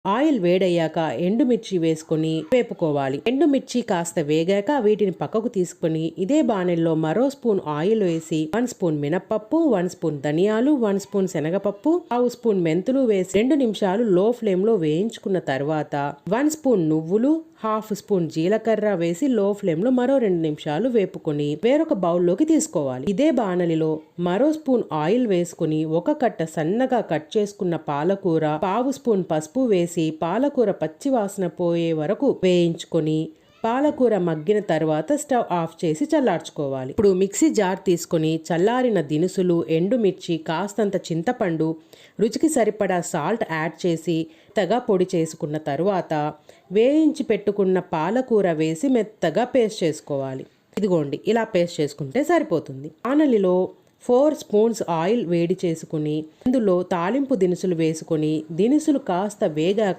Oil వేడయ్యాక ఎండుమిర్చి వేసుకొని వేపుకోవాలి. ఎండుమిర్చి కాస్త వేగాక వీటిని పక్కకు తీసుకొని ఇదే బాణెల్లో మరో స్పూన్ ఆయిల్ వేసి 1 స్పూన్ మినప్పప్పు, 1 స్పూన్ ధనియాలు, 1 స్పూన్ శనగపప్పు, 1/2 స్పూన్ మెంతులు వేసి 2 నిమిషాలు లో ఫ్లేమ్ లో వేయించుకున్న తర్వాత 1 స్పూన్ నువ్వులు, 1/2 స్పూన్ జీలకర్ర వేసి లో ఫ్లేమ్ లో మరో 2 నిమిషాలు వేపుకొని వేరొక బౌల్లోకి తీసుకోవాలి. ఇదే బాణలిలో మరో స్పూన్ ఆయిల్ వేసుకుని ఒక కట్ట సన్నగా కట్ చేసుకున్న పాలకూర, 1/2 స్పూన్ పసుపు వేసి పాలకూర పచ్చి వాసన పోయే వరకు వేయించుకొని పాలకూర మగ్గిన తర్వాత స్టవ్ ఆఫ్ చేసి చల్లార్చుకోవాలి. ఇప్పుడు మిక్సీ జార్ తీసుకొని చల్లారిన దినుసులు, ఎండుమిర్చి, కాస్తంత చింతపండు, రుచికి సరిపడా సాల్ట్ యాడ్ చేసి మెత్తగా పొడి చేసుకున్న తర్వాత వేయించి పెట్టుకున్న పాలకూర వేసి మెత్తగా పేస్ట్ చేసుకోవాలి. ఇదిగోండి, ఇలా పేస్ట్ చేసుకుంటే సరిపోతుంది. బాణలిలో 4 స్పూన్స్ ఆయిల్ వేడి చేసుకుని అందులో తాలింపు దినుసులు వేసుకొని దినుసులు కాస్త వేగాక